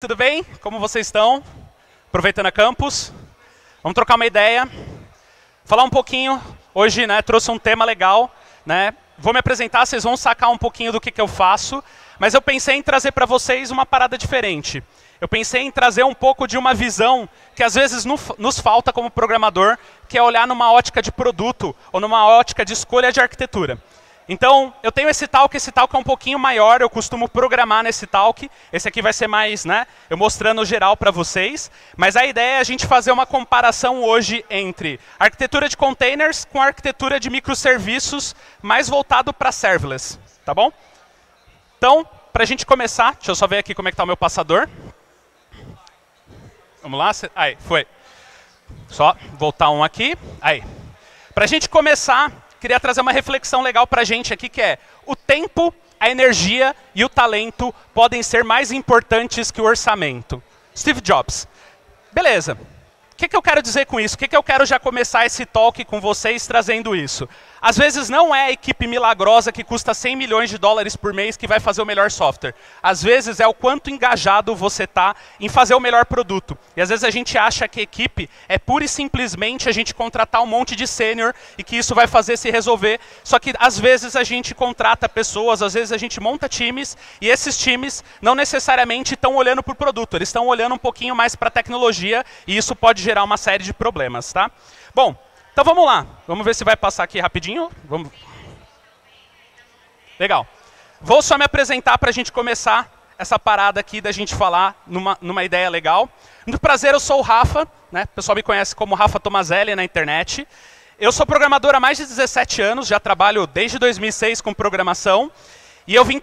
Tudo bem? Como vocês estão? Aproveitando a campus. Vamos trocar uma ideia. Falar um pouquinho. Hoje, trouxe um tema legal. Vou me apresentar, vocês vão sacar um pouquinho do que eu faço. Mas eu pensei em trazer para vocês uma parada diferente. Eu pensei em trazer um pouco de uma visão que às vezes nos falta como programador, que é olhar numa ótica de produto ou numa ótica de escolha de arquitetura. Então, eu tenho esse talk é um pouquinho maior, eu costumo programar nesse talk. Esse aqui vai ser mais, eu mostrando o geral para vocês. Mas a ideia é a gente fazer uma comparação hoje entre arquitetura de containers com arquitetura de microserviços mais voltado para serverless, tá bom? Então, para a gente começar, deixa eu só ver aqui como é que está o meu passador. Vamos lá? Aí, foi. Só voltar um aqui. Aí. Para a gente começar, queria trazer uma reflexão legal para a gente aqui, que é o tempo, a energia e o talento podem ser mais importantes que o orçamento. Steve Jobs. Beleza. O que eu quero dizer com isso? O que eu quero já começar esse talk com vocês trazendo isso? Às vezes não é a equipe milagrosa que custa 100 milhões de dólares por mês que vai fazer o melhor software. Às vezes é o quanto engajado você está em fazer o melhor produto. E às vezes a gente acha que a equipe é pura e simplesmente a gente contratar um monte de sênior e que isso vai fazer se resolver. Só que às vezes a gente contrata pessoas, às vezes a gente monta times e esses times não necessariamente estão olhando para o produto. Eles estão olhando um pouquinho mais para a tecnologia e isso pode gerar uma série de problemas, tá? Bom, então vamos lá. Vamos ver se vai passar aqui rapidinho. Vamos. Legal. Vou só me apresentar para a gente começar essa parada aqui da gente falar numa ideia legal. Muito prazer, eu sou o Rafa. O pessoal me conhece como Rafa Tomazelli na internet. Eu sou programador há mais de 17 anos, já trabalho desde 2006 com programação. E eu vim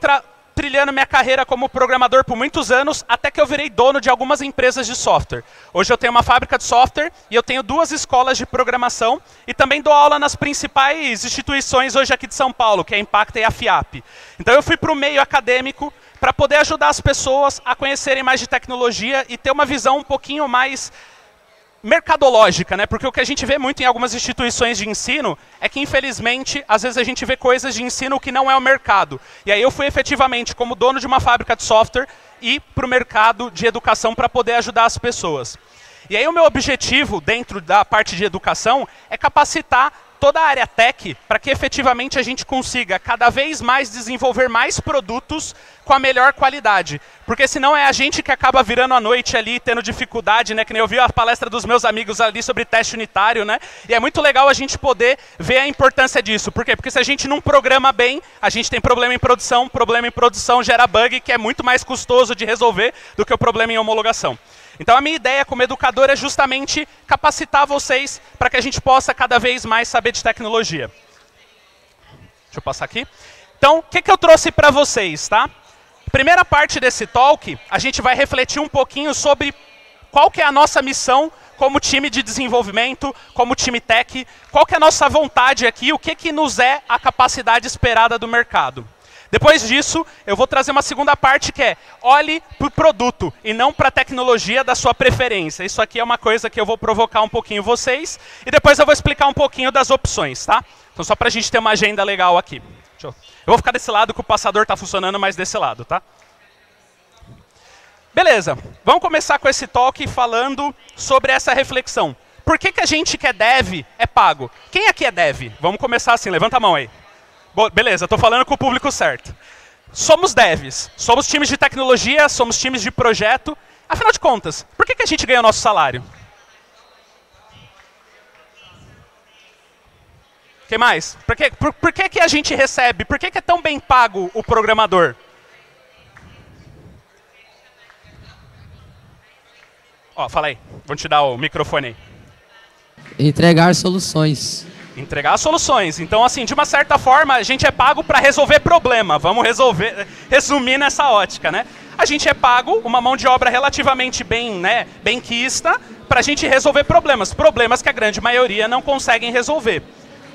trilhando minha carreira como programador por muitos anos, até que eu virei dono de algumas empresas de software. Hoje eu tenho uma fábrica de software e eu tenho 2 escolas de programação e também dou aula nas principais instituições hoje aqui de São Paulo, que é a Impacta e a FIAP. Então eu fui para o meio acadêmico para poder ajudar as pessoas a conhecerem mais de tecnologia e ter uma visão um pouquinho mais mercadológica, porque o que a gente vê muito em algumas instituições de ensino é que, infelizmente, às vezes a gente vê coisas de ensino que não é o mercado. E aí eu fui efetivamente, como dono de uma fábrica de software, ir para o mercado de educação para poder ajudar as pessoas. E aí o meu objetivo, dentro da parte de educação, é capacitar toda a área tech para que efetivamente a gente consiga cada vez mais desenvolver mais produtos com a melhor qualidade. Porque senão é a gente que acaba virando à noite ali, tendo dificuldade, que nem eu vi a palestra dos meus amigos ali sobre teste unitário, E é muito legal a gente poder ver a importância disso. Por quê? Porque se a gente não programa bem, a gente tem problema em produção gera bug, que é muito mais custoso de resolver do que o problema em homologação. Então a minha ideia como educador é justamente capacitar vocês para que a gente possa cada vez mais saber de tecnologia. Deixa eu passar aqui. Então, o que eu trouxe para vocês, tá? Primeira parte desse talk, a gente vai refletir um pouquinho sobre qual que é a nossa missão como time de desenvolvimento, como time tech, qual que é a nossa vontade aqui, o que nos é a capacidade esperada do mercado. Depois disso, eu vou trazer uma segunda parte que é olhe para o produto e não para a tecnologia da sua preferência. Isso aqui é uma coisa que eu vou provocar um pouquinho vocês e depois eu vou explicar um pouquinho das opções, tá? Então só para a gente ter uma agenda legal aqui. Eu vou ficar desse lado que o passador está funcionando mais desse lado, tá? Beleza, vamos começar com esse talk falando sobre essa reflexão. Por que a gente que é dev é pago? Quem aqui é dev? Vamos começar assim, levanta a mão aí. Beleza, estou falando com o público certo. Somos devs, somos times de tecnologia, somos times de projeto. Afinal de contas, por que a gente ganha o nosso salário? O que mais? Por que a gente recebe? Por que é tão bem pago o programador? Fala aí, vou te dar o microfone aí. Entregar soluções. Entregar soluções. Então, assim, de uma certa forma, a gente é pago para resolver problema. Vamos resumir nessa ótica, A gente é pago uma mão de obra relativamente benquista para a gente resolver problemas. Problemas que a grande maioria não conseguem resolver.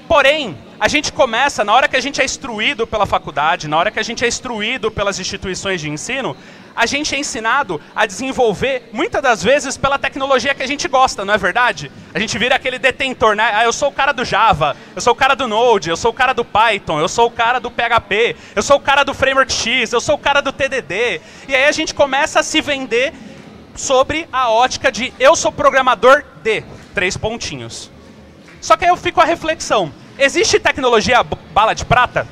Porém, a gente começa, na hora que a gente é instruído pela faculdade, na hora que a gente é instruído pelas instituições de ensino, a gente é ensinado a desenvolver, muitas das vezes, pela tecnologia que a gente gosta, não é verdade? A gente vira aquele detentor, eu sou o cara do Java, eu sou o cara do Node, eu sou o cara do Python, eu sou o cara do PHP, eu sou o cara do Framework X, eu sou o cara do TDD. E aí a gente começa a se vender sobre a ótica de eu sou programador de 3 pontinhos. Só que aí eu fico a reflexão. Existe tecnologia bala de prata?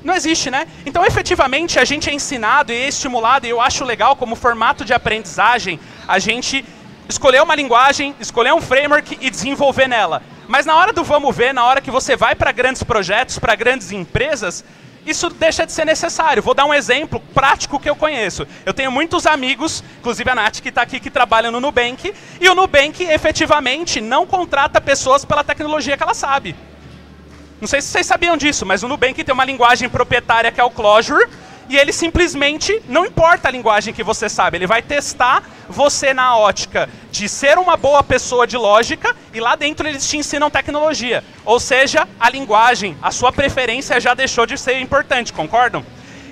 Não existe, né? Então, efetivamente, a gente é ensinado e é estimulado, e eu acho legal como formato de aprendizagem, a gente escolher uma linguagem, escolher um framework e desenvolver nela. Mas na hora do vamos ver, na hora que você vai para grandes projetos, para grandes empresas, isso deixa de ser necessário. Vou dar um exemplo prático que eu conheço. Eu tenho muitos amigos, inclusive a Nath, que está aqui, que trabalha no Nubank, e o Nubank, efetivamente, não contrata pessoas pela tecnologia que ela sabe. Não sei se vocês sabiam disso, mas o Nubank tem uma linguagem proprietária que é o Clojure, e ele simplesmente, não importa a linguagem que você sabe, ele vai testar você na ótica de ser uma boa pessoa de lógica, e lá dentro eles te ensinam tecnologia. Ou seja, a linguagem, a sua preferência já deixou de ser importante, concordam?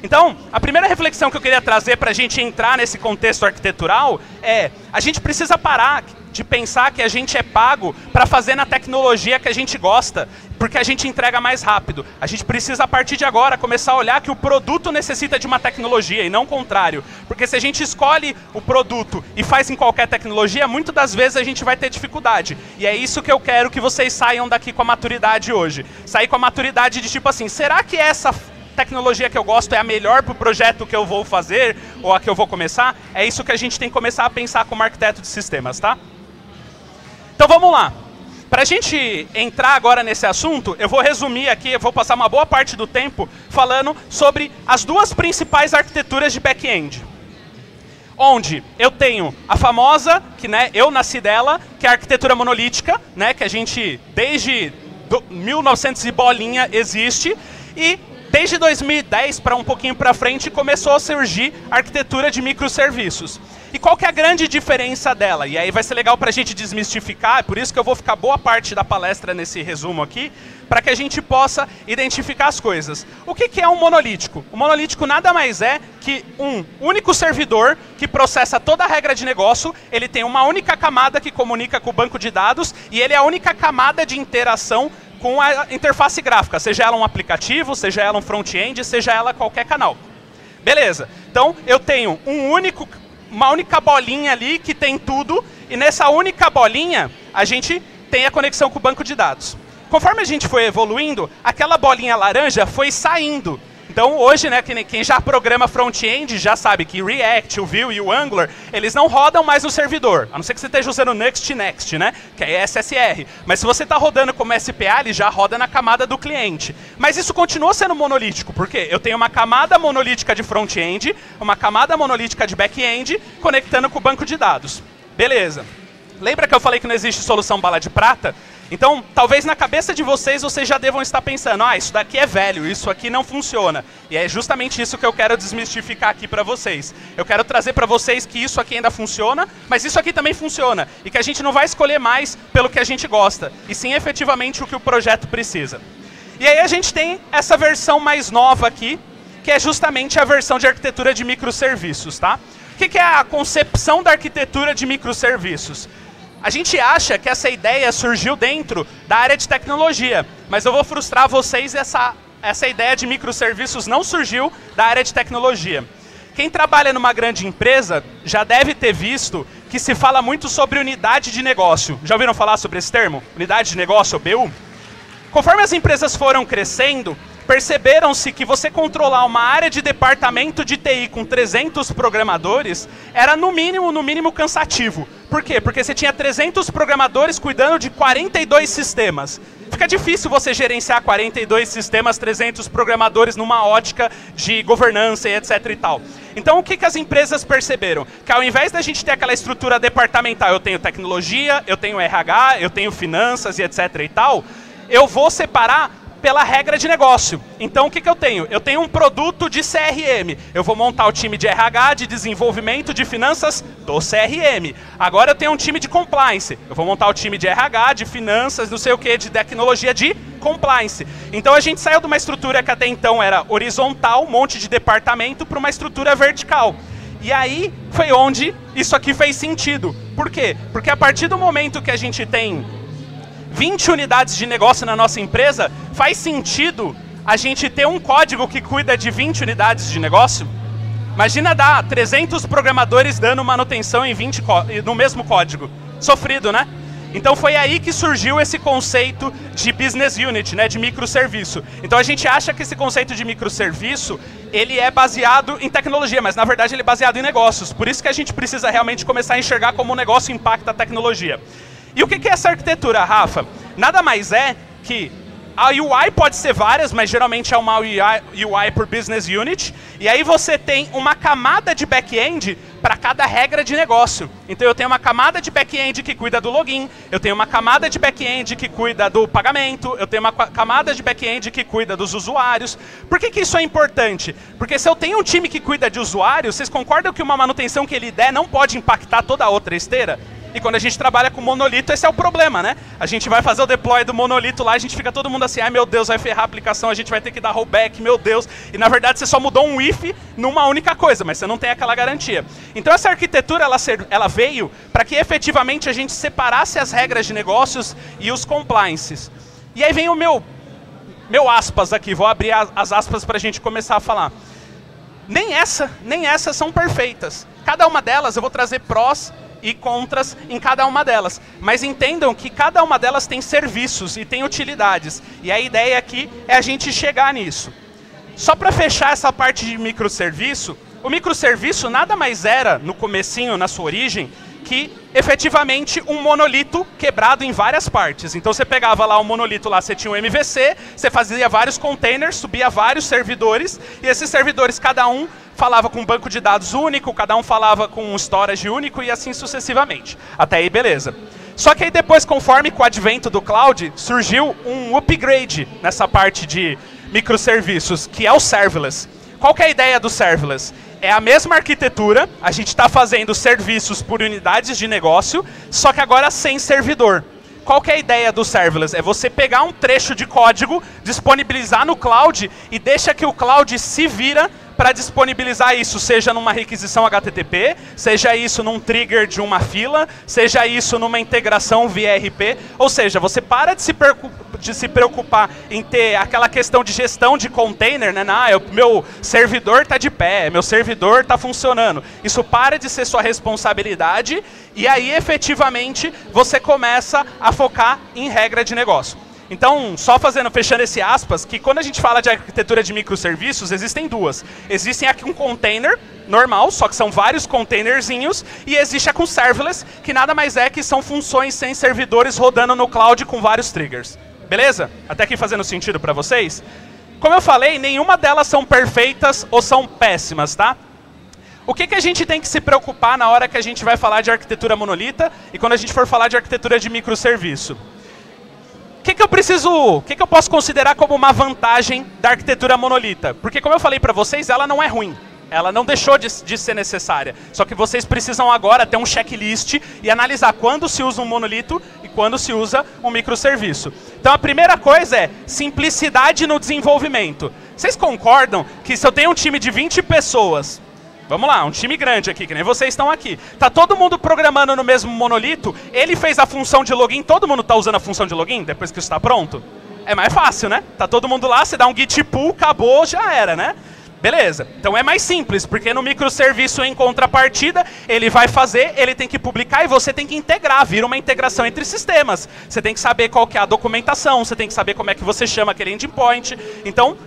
Então, a primeira reflexão que eu queria trazer para a gente entrar nesse contexto arquitetural é, a gente precisa parar de pensar que a gente é pago para fazer na tecnologia que a gente gosta, porque a gente entrega mais rápido. A gente precisa, a partir de agora, começar a olhar que o produto necessita de uma tecnologia e não o contrário. Porque se a gente escolhe o produto e faz em qualquer tecnologia, muitas das vezes a gente vai ter dificuldade. E é isso que eu quero que vocês saiam daqui com a maturidade hoje. Sair com a maturidade de tipo assim, será que essa tecnologia que eu gosto é a melhor para o projeto que eu vou fazer ou a que eu vou começar? É isso que a gente tem que começar a pensar como arquiteto de sistemas, tá? Então vamos lá. Para a gente entrar agora nesse assunto, eu vou resumir aqui, eu vou passar uma boa parte do tempo falando sobre as duas principais arquiteturas de back-end. Onde eu tenho a famosa, que eu nasci dela, que é a arquitetura monolítica, que a gente desde 1900 e bolinha existe, e desde 2010 para um pouquinho para frente começou a surgir a arquitetura de microserviços. E qual que é a grande diferença dela? E aí vai ser legal para a gente desmistificar, é por isso que eu vou ficar boa parte da palestra nesse resumo aqui, para que a gente possa identificar as coisas. O que é um monolítico? O monolítico nada mais é que um único servidor que processa toda a regra de negócio, ele tem uma única camada que comunica com o banco de dados, e ele é a única camada de interação com a interface gráfica, seja ela um aplicativo, seja ela um front-end, seja ela qualquer canal. Beleza, então eu tenho uma única bolinha ali que tem tudo, e nessa única bolinha a gente tem a conexão com o banco de dados. Conforme a gente foi evoluindo, aquela bolinha laranja foi saindo. Então hoje, quem já programa front-end já sabe que React, o Vue e o Angular, eles não rodam mais no servidor, a não ser que você esteja usando Next, que é SSR. Mas se você está rodando como SPA, ele já roda na camada do cliente. Mas isso continua sendo monolítico, porque eu tenho uma camada monolítica de front-end, uma camada monolítica de back-end, conectando com o banco de dados. Beleza. Lembra que eu falei que não existe solução bala de prata? Então, talvez na cabeça de vocês já devam estar pensando, isso daqui é velho, isso aqui não funciona. E é justamente isso que eu quero desmistificar aqui para vocês. Eu quero trazer para vocês que isso aqui ainda funciona, mas isso aqui também funciona. E que a gente não vai escolher mais pelo que a gente gosta, e sim efetivamente o que o projeto precisa. E aí a gente tem essa versão mais nova aqui, que é justamente a versão de arquitetura de microserviços, tá? O que é a concepção da arquitetura de microserviços? A gente acha que essa ideia surgiu dentro da área de tecnologia, mas eu vou frustrar vocês, essa ideia de microserviços não surgiu da área de tecnologia. Quem trabalha numa grande empresa já deve ter visto que se fala muito sobre unidade de negócio. Já ouviram falar sobre esse termo? Unidade de negócio, ou BU? Conforme as empresas foram crescendo, perceberam-se que você controlar uma área de departamento de TI com 300 programadores era no mínimo cansativo. Por quê? Porque você tinha 300 programadores cuidando de 42 sistemas. Fica difícil você gerenciar 42 sistemas, 300 programadores numa ótica de governança e etc e tal. Então o que as empresas perceberam? Que ao invés da gente ter aquela estrutura departamental, eu tenho tecnologia, eu tenho RH, eu tenho finanças e etc e tal, eu vou separar pela regra de negócio. Então o que eu tenho? Eu tenho um produto de CRM. Eu vou montar o time de RH, de desenvolvimento, de finanças do CRM. Agora eu tenho um time de compliance. Eu vou montar o time de RH, de finanças, não sei o que, de tecnologia de compliance. Então a gente saiu de uma estrutura que até então era horizontal, um monte de departamento, para uma estrutura vertical. E aí foi onde isso aqui fez sentido. Por quê? Porque a partir do momento que a gente tem 20 unidades de negócio na nossa empresa, faz sentido a gente ter um código que cuida de 20 unidades de negócio? Imagina dar 300 programadores dando manutenção em 20 no mesmo código. Sofrido, né? Então foi aí que surgiu esse conceito de business unit, né, de microserviço. Então a gente acha que esse conceito de microserviço, ele é baseado em tecnologia, mas na verdade ele é baseado em negócios. Por isso que a gente precisa realmente começar a enxergar como o negócio impacta a tecnologia. E o que é essa arquitetura, Rafa? Nada mais é que a UI pode ser várias, mas geralmente é uma UI por business unit. E aí você tem uma camada de back-end para cada regra de negócio. Então eu tenho uma camada de back-end que cuida do login, eu tenho uma camada de back-end que cuida do pagamento, eu tenho uma camada de back-end que cuida dos usuários. Por que isso é importante? Porque se eu tenho um time que cuida de usuários, vocês concordam que uma manutenção que ele der não pode impactar toda a outra esteira? E quando a gente trabalha com monolito, esse é o problema, né? A gente vai fazer o deploy do monolito lá, a gente fica todo mundo assim, ai meu Deus, vai ferrar a aplicação, a gente vai ter que dar rollback, meu Deus. E na verdade você só mudou um if numa única coisa, mas você não tem aquela garantia. Então essa arquitetura, ela veio para que efetivamente a gente separasse as regras de negócios e os compliances. E aí vem o meu aspas aqui, vou abrir as aspas para a gente começar a falar. Nem essas são perfeitas. Cada uma delas eu vou trazer prós e contras em cada uma delas. Mas entendam que cada uma delas tem serviços e tem utilidades. E a ideia aqui é a gente chegar nisso. Só para fechar essa parte de microserviço, o microserviço nada mais era, no comecinho, na sua origem, que efetivamente um monolito quebrado em várias partes. Então você pegava lá o monolito, lá você tinha um MVC, você fazia vários containers, subia vários servidores, e esses servidores, cada um falava com um banco de dados único, cada um falava com um storage único e assim sucessivamente. Até aí, beleza. Só que aí depois, conforme com o advento do cloud, surgiu um upgrade nessa parte de microserviços, que é o serverless. Qual que é a ideia do serverless? É a mesma arquitetura, a gente está fazendo serviços por unidades de negócio, só que agora sem servidor. Qual que é a ideia do serverless? É você pegar um trecho de código, disponibilizar no cloud e deixa que o cloud se vira para disponibilizar isso, seja numa requisição HTTP, seja isso num trigger de uma fila, seja isso numa integração via RP. Ou seja, você para de se preocupar em ter aquela questão de gestão de container, né? Meu servidor está de pé, meu servidor está funcionando. Isso para de ser sua responsabilidade e aí, efetivamente, você começa a focar em regra de negócio. Então, só fechando esse aspas, que quando a gente fala de arquitetura de microserviços, existem duas. Existem aqui um container normal, só que são vários containerzinhos, e existe a com serverless, que nada mais é que são funções sem servidores rodando no cloud com vários triggers. Beleza? Até aqui fazendo sentido para vocês? Como eu falei, nenhuma delas são perfeitas ou são péssimas, tá? O que a gente tem que se preocupar na hora que a gente vai falar de arquitetura monolita e quando a gente for falar de arquitetura de microserviço? O que eu posso considerar como uma vantagem da arquitetura monolita? Porque, como eu falei para vocês, ela não é ruim. Ela não deixou de ser necessária. Só que vocês precisam agora ter um checklist e analisar quando se usa um monolito e quando se usa um microserviço. Então, a primeira coisa é simplicidade no desenvolvimento. Vocês concordam que se eu tenho um time de 20 pessoas... Vamos lá, um time grande aqui, que nem vocês estão aqui. Tá todo mundo programando no mesmo monolito, ele fez a função de login, todo mundo está usando a função de login depois que isso está pronto? É mais fácil, né? Tá todo mundo lá, você dá um git pull, acabou, já era, né? Beleza, então é mais simples, porque no microserviço em contrapartida, ele vai fazer, ele tem que publicar e você tem que integrar, vira uma integração entre sistemas. Você tem que saber qual que é a documentação, você tem que saber como é que você chama aquele endpoint. Então,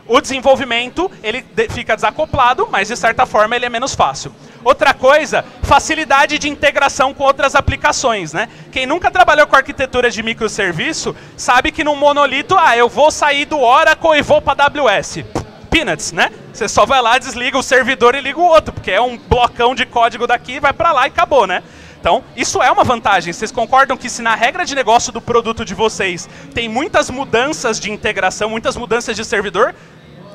o desenvolvimento, ele fica desacoplado, mas de certa forma ele é menos fácil. Outra coisa, facilidade de integração com outras aplicações, né? Quem nunca trabalhou com arquitetura de microserviço, sabe que no monolito, eu vou sair do Oracle e vou para AWS. Peanuts, né? Você só vai lá, desliga o servidor e liga o outro, porque é um blocão de código daqui, vai para lá e acabou, né? Então, isso é uma vantagem. Vocês concordam que se na regra de negócio do produto de vocês tem muitas mudanças de integração, muitas mudanças de servidor,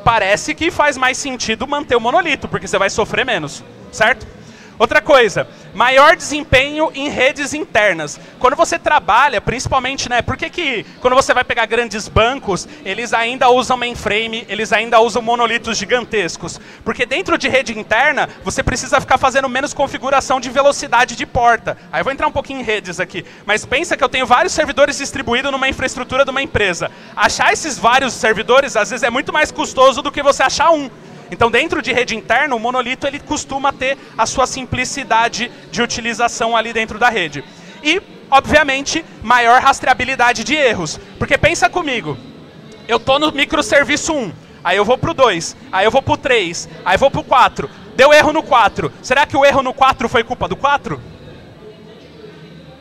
parece que faz mais sentido manter o monolito, porque você vai sofrer menos, certo? Outra coisa, maior desempenho em redes internas. Quando você trabalha, principalmente, né, por que quando você vai pegar grandes bancos, eles ainda usam mainframe, eles ainda usam monolitos gigantescos? Porque dentro de rede interna, você precisa ficar fazendo menos configuração de velocidade de porta. Aí eu vou entrar um pouquinho em redes aqui, mas pensa que eu tenho vários servidores distribuídos numa infraestrutura de uma empresa. Achar esses vários servidores, às vezes, é muito mais custoso do que você achar um. Então, dentro de rede interna, o monolito ele costuma ter a sua simplicidade de utilização ali dentro da rede. E, obviamente, maior rastreabilidade de erros. Porque pensa comigo, eu estou no microserviço 1, aí eu vou para o 2, aí eu vou para o 3, aí eu vou para o 4. Deu erro no 4. Será que o erro no 4 foi culpa do 4?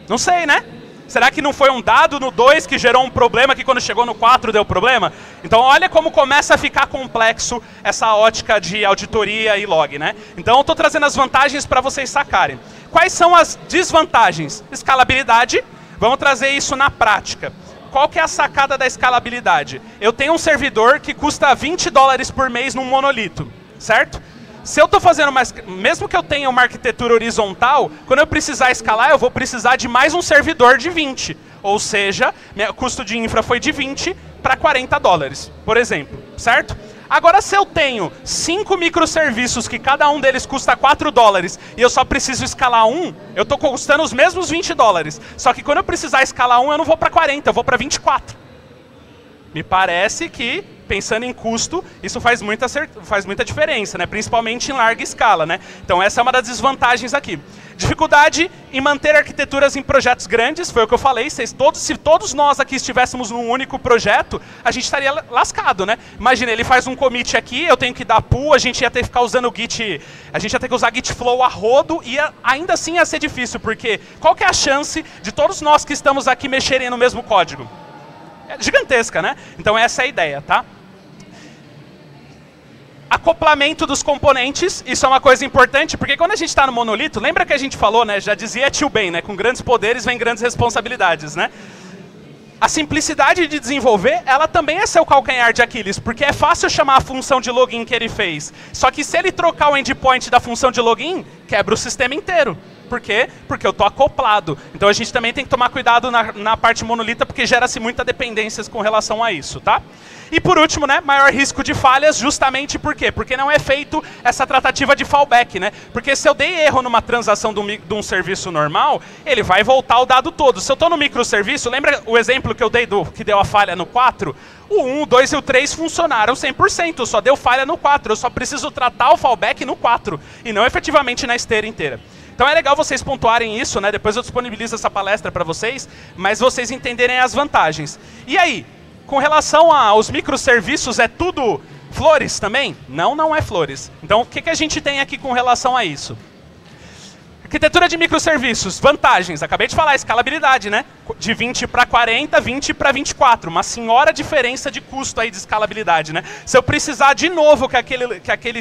Não sei, né? Será que não foi um dado no 2 que gerou um problema que quando chegou no 4 deu problema? Então olha como começa a ficar complexo essa ótica de auditoria e log, né? Então eu estou trazendo as vantagens para vocês sacarem. Quais são as desvantagens? Escalabilidade. Vamos trazer isso na prática. Qual que é a sacada da escalabilidade? Eu tenho um servidor que custa $20 por mês num monolito, certo? Se eu estou fazendo mais, mesmo que eu tenha uma arquitetura horizontal, quando eu precisar escalar, eu vou precisar de mais um servidor de 20. Ou seja, meu custo de infra foi de 20 para $40, por exemplo, certo? Agora, se eu tenho 5 microserviços que cada um deles custa $4 e eu só preciso escalar um, eu estou custando os mesmos $20. Só que quando eu precisar escalar um, eu não vou para 40, eu vou para 24. Me parece que, pensando em custo, isso faz muita diferença, né? Principalmente em larga escala, né? Então essa é uma das desvantagens aqui. Dificuldade em manter arquiteturas em projetos grandes, foi o que eu falei, se todos nós aqui estivéssemos num único projeto, a gente estaria lascado, né? Imagina, ele faz um commit aqui, eu tenho que dar pull, a gente ia ter que ficar usando o Git, a gente ia ter que usar Git Flow a rodo, e ainda assim ia ser difícil, porque qual que é a chance de todos nós que estamos aqui mexerem no mesmo código? É gigantesca, né? Então essa é a ideia, tá? Acoplamento dos componentes, isso é uma coisa importante, porque quando a gente está no monolito, lembra que a gente falou, né? Já dizia Tio Ben, né? Com grandes poderes vem grandes responsabilidades, né? A simplicidade de desenvolver, ela também é seu calcanhar de Aquiles, porque é fácil chamar a função de login que ele fez. Só que se ele trocar o endpoint da função de login, quebra o sistema inteiro. Por quê? Porque eu estou acoplado. Então a gente também tem que tomar cuidado na parte monolita, porque gera-se muita dependências com relação a isso, tá? E por último, né, maior risco de falhas, justamente por quê? Porque não é feito essa tratativa de fallback, né? Porque se eu dei erro numa transação de um serviço normal, ele vai voltar o dado todo. Se eu estou no microserviço, lembra o exemplo que eu dei que deu a falha no 4? O 1, o 2 e o 3 funcionaram 100%, só deu falha no 4. Eu só preciso tratar o fallback no 4, e não efetivamente na esteira inteira. Então é legal vocês pontuarem isso, né? Depois eu disponibilizo essa palestra para vocês, mas vocês entenderem as vantagens. E aí, com relação aos microserviços, é tudo flores também? Não, não é flores. Então o que a gente tem aqui com relação a isso? Arquitetura de microserviços, vantagens. Acabei de falar, escalabilidade, né? De 20 para 40, 20 para 24. Uma senhora diferença de custo aí de escalabilidade, né? Se eu precisar de novo que aquele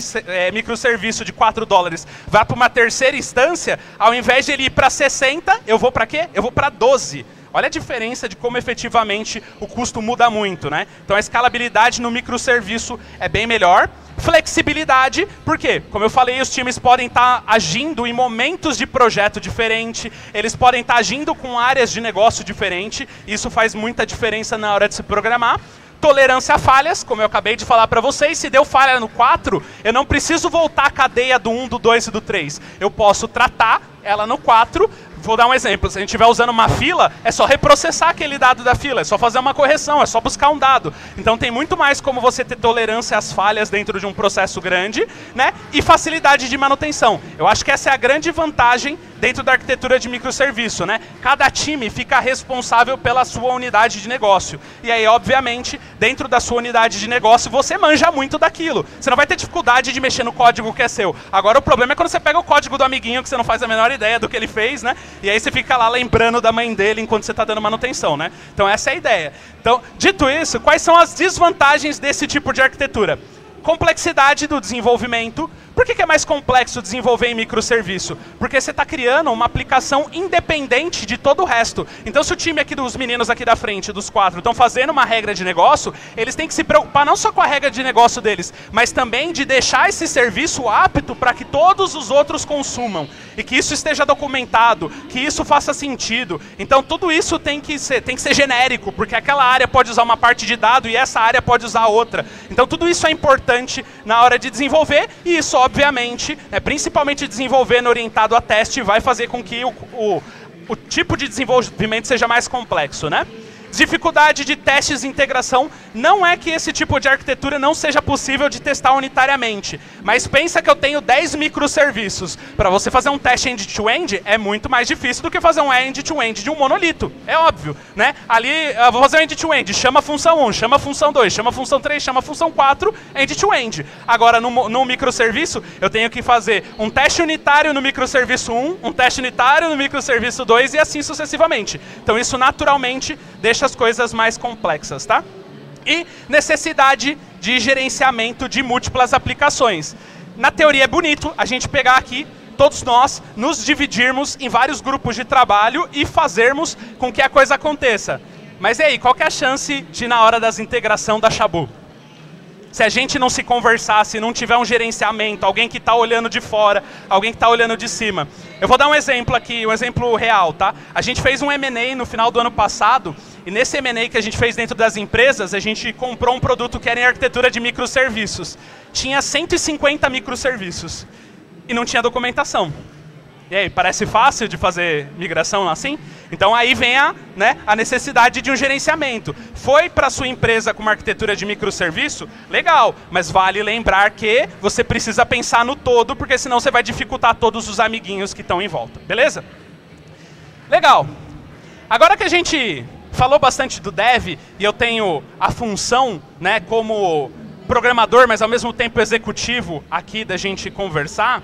microserviço de $4 vá para uma terceira instância, ao invés de ele ir para 60, eu vou para quê? Eu vou para 12. Olha a diferença de como efetivamente o custo muda muito, né? Então a escalabilidade no microserviço é bem melhor. Flexibilidade, por quê? Como eu falei, os times podem estar agindo em momentos de projeto diferente, eles podem estar agindo com áreas de negócio diferente, isso faz muita diferença na hora de se programar. Tolerância a falhas, como eu acabei de falar para vocês, se deu falha no 4, eu não preciso voltar a cadeia do 1, do 2 e do 3. Eu posso tratar ela no 4. Vou dar um exemplo, se a gente estiver usando uma fila, é só reprocessar aquele dado da fila, é só fazer uma correção, é só buscar um dado. Então tem muito mais como você ter tolerância às falhas dentro de um processo grande, né? E facilidade de manutenção. Eu acho que essa é a grande vantagem dentro da arquitetura de microserviço, né? Cada time fica responsável pela sua unidade de negócio. E aí, obviamente, dentro da sua unidade de negócio, você manja muito daquilo. Você não vai ter dificuldade de mexer no código que é seu. Agora, o problema é quando você pega o código do amiguinho que você não faz a menor ideia do que ele fez, né? E aí você fica lá lembrando da mãe dele enquanto você está dando manutenção, né? Então essa é a ideia. Então, dito isso, quais são as desvantagens desse tipo de arquitetura? Complexidade do desenvolvimento. Por que é mais complexo desenvolver em microserviço? Porque você está criando uma aplicação independente de todo o resto. Então, se o time aqui dos meninos aqui da frente, dos 4, estão fazendo uma regra de negócio, eles têm que se preocupar não só com a regra de negócio deles, mas também de deixar esse serviço apto para que todos os outros consumam. E que isso esteja documentado, que isso faça sentido. Então, tudo isso tem que ser genérico, porque aquela área pode usar uma parte de dado e essa área pode usar outra. Então, tudo isso é importante na hora de desenvolver, e isso, obviamente, principalmente desenvolvendo orientado a teste, vai fazer com que o tipo de desenvolvimento seja mais complexo, né? Dificuldade de testes de integração. Não é que esse tipo de arquitetura não seja possível de testar unitariamente, mas pensa que eu tenho 10 microserviços. Para você fazer um teste end-to-end é muito mais difícil do que fazer um end-to-end de um monolito. É óbvio, né? Ali, eu vou fazer um end-to-end, chama a função 1, chama a função 2, chama a função 3, chama a função 4, end-to-end. Agora, no microserviço, eu tenho que fazer um teste unitário no microserviço 1, um teste unitário no microserviço 2 e assim sucessivamente. Então, isso naturalmente deixa as coisas mais complexas, tá? E necessidade de gerenciamento de múltiplas aplicações. Na teoria é bonito a gente pegar aqui, todos nós, nos dividirmos em vários grupos de trabalho e fazermos com que a coisa aconteça. Mas e aí, qual que é a chance de na hora das integração da Xabu? Se a gente não se conversar, se não tiver um gerenciamento, alguém que está olhando de fora, alguém que está olhando de cima. Eu vou dar um exemplo aqui, um exemplo real, tá? A gente fez um M&A no final do ano passado, e nesse M&A que a gente fez dentro das empresas, a gente comprou um produto que era em arquitetura de microserviços. Tinha 150 microserviços e não tinha documentação. E aí, parece fácil de fazer migração assim? Então aí vem a necessidade de um gerenciamento. Foi para a sua empresa com uma arquitetura de microserviço? Legal, mas vale lembrar que você precisa pensar no todo, porque senão você vai dificultar todos os amiguinhos que estão em volta. Beleza? Legal. Agora que a gente falou bastante do dev, e eu tenho a função, né, como programador, mas ao mesmo tempo executivo aqui da gente conversar,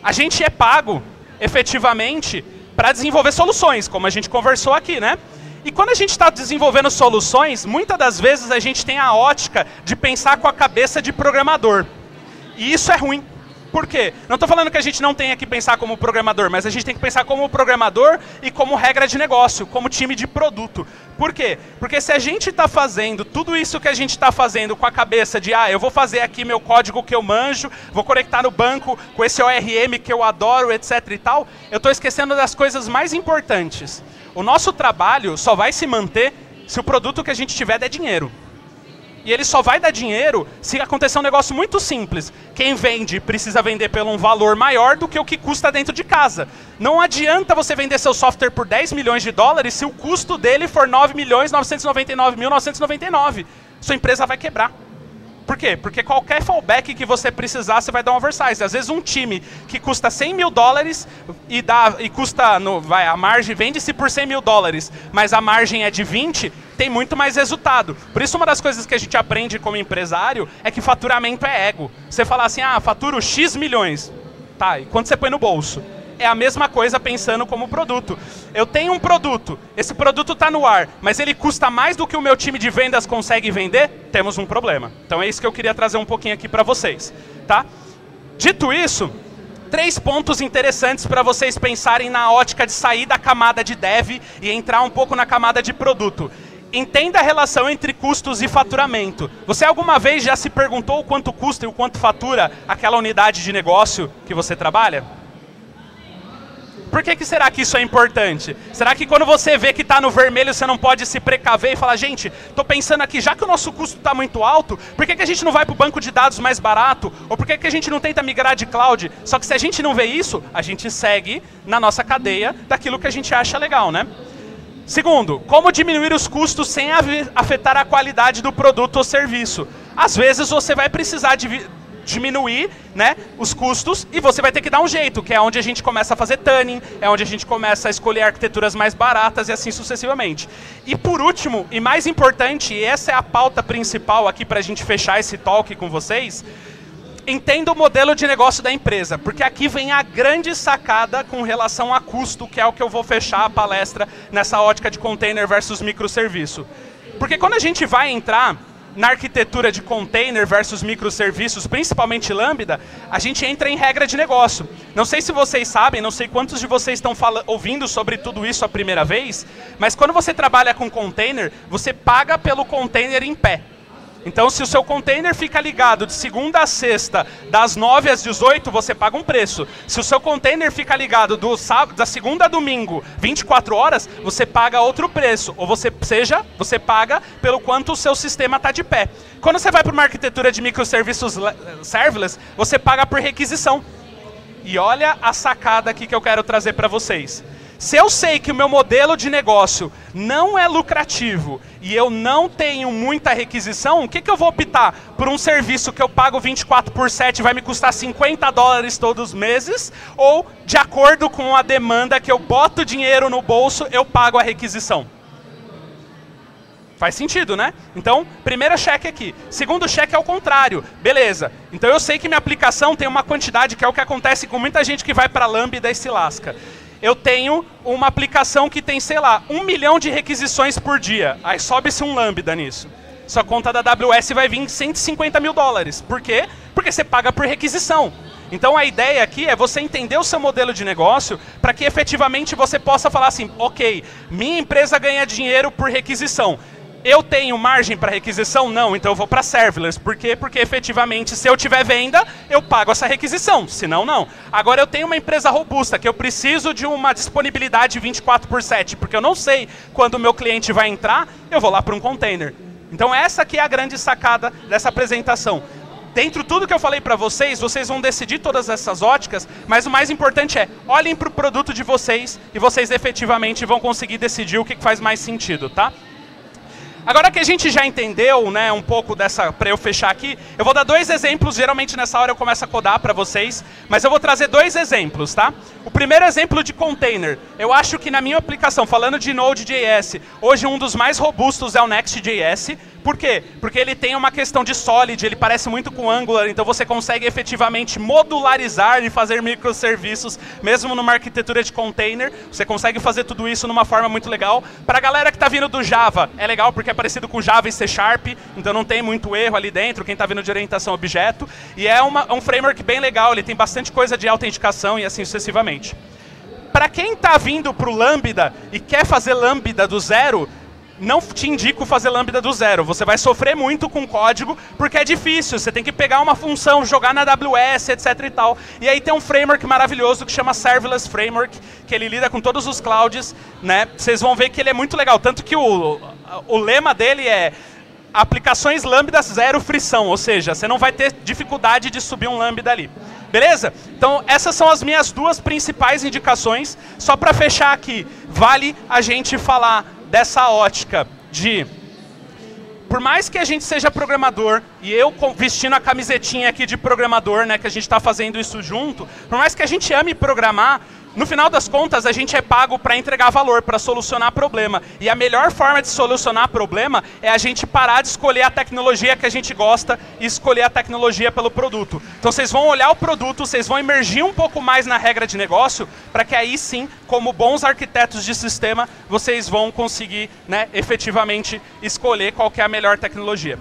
a gente é pago efetivamente para desenvolver soluções, como a gente conversou aqui, né? E quando a gente está desenvolvendo soluções, muitas das vezes a gente tem a ótica de pensar com a cabeça de programador. E isso é ruim. Por quê? Não estou falando que a gente não tenha que pensar como programador, mas a gente tem que pensar como programador e como regra de negócio, como time de produto. Por quê? Porque se a gente está fazendo tudo isso que a gente está fazendo com a cabeça de eu vou fazer aqui meu código que eu manjo, vou conectar no banco com esse ORM que eu adoro, etc e tal, eu estou esquecendo das coisas mais importantes. O nosso trabalho só vai se manter se o produto que a gente tiver der dinheiro. E ele só vai dar dinheiro se acontecer um negócio muito simples. Quem vende precisa vender por um valor maior do que o que custa dentro de casa. Não adianta você vender seu software por 10 milhões de dólares se o custo dele for 9.999.999. Sua empresa vai quebrar. Por quê? Porque qualquer fallback que você precisar, você vai dar um oversize. Às vezes um time que custa 100 mil dólares e custa, a margem vende-se por 100 mil dólares, mas a margem é de 20, tem muito mais resultado. Por isso uma das coisas que a gente aprende como empresário é que faturamento é ego. Você fala assim, faturo X milhões. Tá, e quanto você põe no bolso? É a mesma coisa pensando como produto. Eu tenho um produto, esse produto está no ar, mas ele custa mais do que o meu time de vendas consegue vender, temos um problema. Então é isso que eu queria trazer um pouquinho aqui para vocês. Tá? Dito isso, 3 pontos interessantes para vocês pensarem na ótica de sair da camada de dev e entrar um pouco na camada de produto. Entenda a relação entre custos e faturamento. Você alguma vez já se perguntou o quanto custa e o quanto fatura aquela unidade de negócio que você trabalha? Por que será que isso é importante? Será que quando você vê que está no vermelho, você não pode se precaver e falar, gente, estou pensando aqui, já que o nosso custo está muito alto, por que a gente não vai para o banco de dados mais barato? Ou por que a gente não tenta migrar de cloud? Só que se a gente não vê isso, a gente segue na nossa cadeia daquilo que a gente acha legal, né? Segundo, como diminuir os custos sem afetar a qualidade do produto ou serviço? Às vezes você vai precisar diminuir, né, os custos e você vai ter que dar um jeito, que é onde a gente começa a fazer tuning, é onde a gente começa a escolher arquiteturas mais baratas e assim sucessivamente. E por último, e mais importante, e essa é a pauta principal aqui para a gente fechar esse talk com vocês, entenda o modelo de negócio da empresa, porque aqui vem a grande sacada com relação a custo, que é o que eu vou fechar a palestra nessa ótica de container versus microserviço. Porque quando a gente vai entrar na arquitetura de container versus microserviços, principalmente Lambda, a gente entra em regra de negócio. Não sei se vocês sabem, não sei quantos de vocês estão ouvindo sobre tudo isso a primeira vez, mas quando você trabalha com container, você paga pelo container em pé. Então, se o seu container fica ligado de segunda a sexta, das 9 às 18, você paga um preço. Se o seu container fica ligado da segunda a domingo, 24 horas, você paga outro preço. Ou você paga pelo quanto o seu sistema está de pé. Quando você vai para uma arquitetura de microserviços serverless, você paga por requisição. E olha a sacada aqui que eu quero trazer para vocês. Se eu sei que o meu modelo de negócio não é lucrativo e eu não tenho muita requisição, o que eu vou optar? Por um serviço que eu pago 24/7 e vai me custar $50 todos os meses? Ou, de acordo com a demanda que eu boto dinheiro no bolso, eu pago a requisição? Faz sentido, né? Então, primeiro cheque aqui. Segundo cheque é o contrário. Beleza. Então eu sei que minha aplicação tem uma quantidade, que é o que acontece com muita gente que vai para Lambda e se lasca. Eu tenho uma aplicação que tem, sei lá, 1 milhão de requisições por dia. Aí sobe-se um Lambda nisso. Sua conta da AWS vai vir $150 mil. Por quê? Porque você paga por requisição. Então a ideia aqui é você entender o seu modelo de negócio para que efetivamente você possa falar assim, ok, minha empresa ganha dinheiro por requisição. Eu tenho margem para requisição? Não, então eu vou para serverless. Por quê? Porque efetivamente, se eu tiver venda, eu pago essa requisição, senão não. Agora eu tenho uma empresa robusta, que eu preciso de uma disponibilidade 24/7, porque eu não sei quando o meu cliente vai entrar, eu vou lá para um container. Então essa aqui é a grande sacada dessa apresentação. Dentro de tudo que eu falei para vocês, vocês vão decidir todas essas óticas, mas o mais importante é, olhem para o produto de vocês e vocês efetivamente vão conseguir decidir o que faz mais sentido, tá? Agora que a gente já entendeu, né, um pouco dessa, para eu fechar aqui, eu vou dar 2 exemplos, geralmente nessa hora eu começo a codar para vocês, mas eu vou trazer 2 exemplos, tá? O primeiro exemplo de container, eu acho que na minha aplicação, falando de Node.js, hoje um dos mais robustos é o Next.js. Por quê? Porque ele tem uma questão de Solid, ele parece muito com Angular, então você consegue efetivamente modularizar e fazer microserviços, mesmo numa arquitetura de container, você consegue fazer tudo isso numa forma muito legal. Para a galera que está vindo do Java, é legal porque é parecido com Java e C#, então não tem muito erro ali dentro, quem está vindo de orientação a objeto, e é um framework bem legal, ele tem bastante coisa de autenticação e assim sucessivamente. Para quem está vindo para o Lambda e quer fazer Lambda do zero, não te indico fazer Lambda do zero. Você vai sofrer muito com código, porque é difícil. Você tem que pegar uma função, jogar na AWS, etc e tal. E aí tem um framework maravilhoso que chama Serverless Framework, que ele lida com todos os clouds, né? Vocês vão ver que ele é muito legal. Tanto que o lema dele é aplicações Lambda zero frição. Ou seja, você não vai ter dificuldade de subir um Lambda ali. Beleza? Então, essas são as minhas 2 principais indicações. Só para fechar aqui, vale a gente falar dessa ótica de, por mais que a gente seja programador, e eu vestindo a camisetinha aqui de programador, né, que a gente está fazendo isso junto, por mais que a gente ame programar, no final das contas, a gente é pago para entregar valor, para solucionar problema. E a melhor forma de solucionar problema é a gente parar de escolher a tecnologia que a gente gosta e escolher a tecnologia pelo produto. Então, vocês vão olhar o produto, vocês vão emergir um pouco mais na regra de negócio, para que aí sim, como bons arquitetos de sistema, vocês vão conseguir, né, efetivamente escolher qual que é a melhor tecnologia.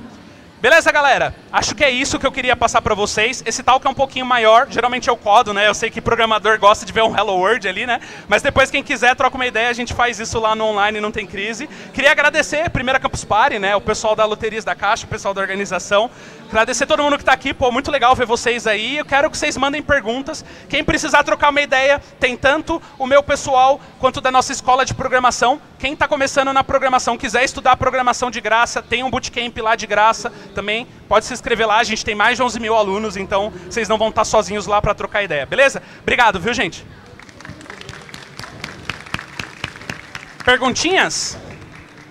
Beleza, galera? Acho que é isso que eu queria passar para vocês. Esse talk é um pouquinho maior, geralmente eu codo, né? Eu sei que programador gosta de ver um Hello World ali, né? Mas depois, quem quiser, troca uma ideia, a gente faz isso lá no online, não tem crise. Queria agradecer a primeira Campus Party, né? O pessoal da Loterias da Caixa, o pessoal da organização. Agradecer todo mundo que está aqui, pô, muito legal ver vocês aí. Eu quero que vocês mandem perguntas. Quem precisar trocar uma ideia, tem tanto o meu pessoal quanto da nossa escola de programação. Quem está começando na programação, quiser estudar programação de graça, tem um bootcamp lá de graça também. Pode se inscrever lá, a gente tem mais de 11 mil alunos, então vocês não vão estar sozinhos lá para trocar ideia, beleza? Obrigado, viu, gente? Perguntinhas?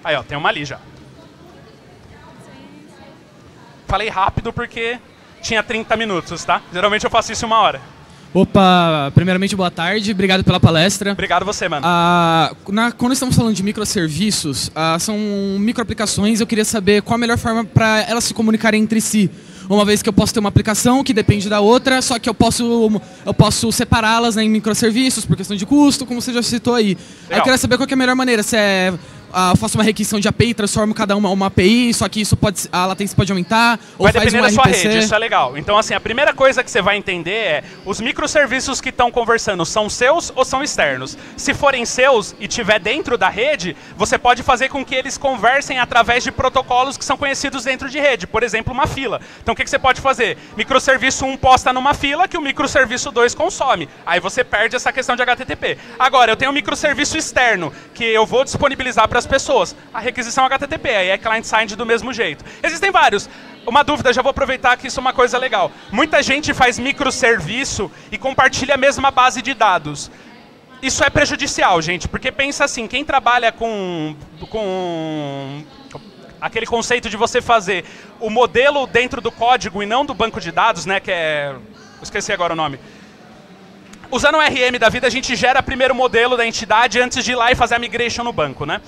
Aí, ó, tem uma ali já. Falei rápido porque tinha 30 minutos, tá? Geralmente eu faço isso em 1 hora. Opa, primeiramente boa tarde, obrigado pela palestra. Obrigado você, mano. Quando estamos falando de microserviços, são microaplicações, eu queria saber qual a melhor forma para elas se comunicarem entre si. Uma vez que eu posso ter uma aplicação que depende da outra, só que eu posso separá-las, né, em microserviços por questão de custo, como você já citou aí. Aí eu queria saber qual que é a melhor maneira, se é... eu faço uma requisição de API, transformo cada uma API, só que isso pode, a latência pode aumentar, ou vai faz depender uma da sua RPC. rede, isso é legal. Então, assim, a primeira coisa que você vai entender é os microserviços que estão conversando são seus ou são externos. Se forem seus e tiver dentro da rede, você pode fazer com que eles conversem através de protocolos que são conhecidos dentro de rede. Por exemplo, uma fila. Então, o que você pode fazer? Microserviço 1 posta numa fila que o microserviço 2 consome. Aí você perde essa questão de HTTP. Agora, eu tenho um microserviço externo que eu vou disponibilizar para as pessoas. A requisição HTTP, aí é client-side do mesmo jeito. Existem vários. Uma dúvida, já vou aproveitar que isso é uma coisa legal. Muita gente faz microserviço e compartilha a mesma base de dados. isso é prejudicial, gente, porque pensa assim, quem trabalha com aquele conceito de você fazer o modelo dentro do código e não do banco de dados, né, que é... esqueci agora o nome. Usando o RM da vida, a gente gera primeiro o modelo da entidade antes de ir lá e fazer a migration no banco, né?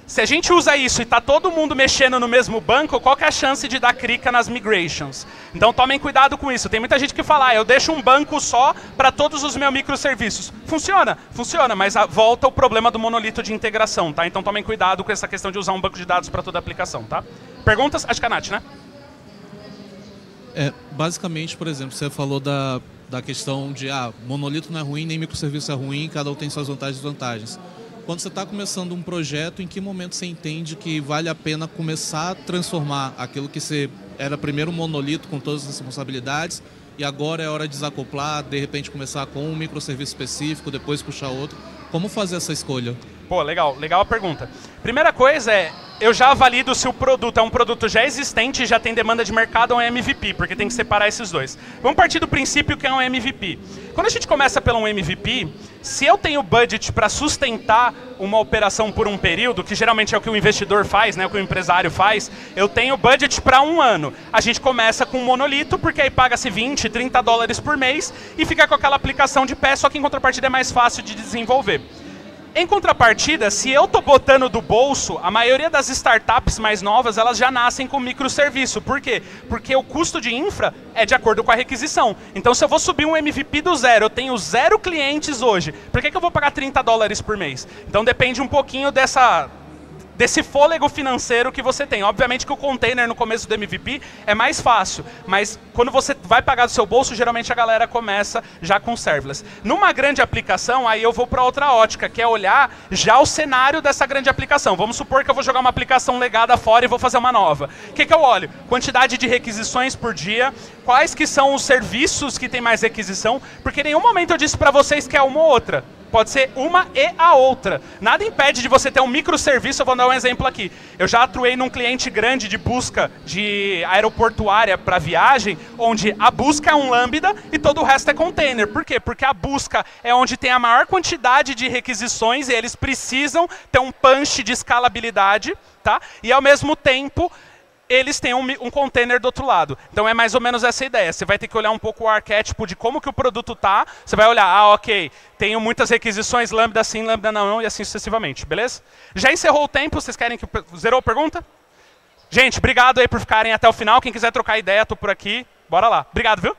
Se a gente usa isso e está todo mundo mexendo no mesmo banco, qual que é a chance de dar crica nas migrations? Então tomem cuidado com isso. Tem muita gente que fala, eu deixo um banco só para todos os meus microserviços. Funciona, funciona, mas volta o problema do monolito de integração, tá? Então tomem cuidado com essa questão de usar um banco de dados para toda a aplicação, tá? Perguntas? Acho que é a Nath, né? Basicamente, por exemplo, você falou da questão de monolito não é ruim, nem microserviço é ruim, cada um tem suas vantagens e desvantagens. Quando você está começando um projeto, em que momento você entende que vale a pena começar a transformar aquilo que você era primeiro um monolito com todas as responsabilidades e agora é hora de desacoplar, de repente começar com um microserviço específico, depois puxar outro? Como fazer essa escolha? Pô, legal, legal a pergunta. Primeira coisa eu já valido se o produto é um produto já existente e já tem demanda de mercado ou é um MVP, porque tem que separar esses dois. Vamos partir do princípio que é um MVP. Quando a gente começa pelo um MVP, se eu tenho budget para sustentar uma operação por um período, que geralmente é o que o investidor faz, né, o que o empresário faz, eu tenho budget para um ano. A gente começa com um monolito, porque aí paga-se 20, 30 dólares por mês e fica com aquela aplicação de pé, só que em contrapartida é mais fácil de desenvolver. Em contrapartida, se eu estou botando do bolso, a maioria das startups mais novas, elas já nascem com microserviço. Por quê? Porque o custo de infra é de acordo com a requisição. Então, se eu vou subir um MVP do zero, eu tenho 0 clientes hoje, por que eu vou pagar 30 dólares por mês? Então, depende um pouquinho desse fôlego financeiro que você tem. Obviamente que o container no começo do MVP é mais fácil, mas quando você vai pagar do seu bolso, geralmente a galera começa já com serverless. Numa grande aplicação, aí eu vou para outra ótica, que é olhar já o cenário dessa grande aplicação. Vamos supor que eu vou jogar uma aplicação legada fora e vou fazer uma nova. O que eu olho? Quantidade de requisições por dia, quais que são os serviços que tem mais requisição, porque em nenhum momento eu disse para vocês que é uma ou outra. Pode ser uma e a outra. Nada impede de você ter um microserviço. Eu vou dar um exemplo aqui. Eu já atuei num cliente grande de busca de aeroportuária para viagem, onde a busca é um lambda e todo o resto é container. Por quê? Porque a busca é onde tem a maior quantidade de requisições e eles precisam ter um punch de escalabilidade, tá? E ao mesmo tempo eles têm um container do outro lado. Então é mais ou menos essa ideia. Você vai ter que olhar um pouco o arquétipo de como que o produto tá. Você vai olhar, ok, tenho muitas requisições, lambda sim, lambda não, e assim sucessivamente, beleza? Já encerrou o tempo, vocês querem que... Zerou a pergunta? Gente, obrigado aí por ficarem até o final. Quem quiser trocar ideia, tô por aqui. Bora lá. Obrigado, viu?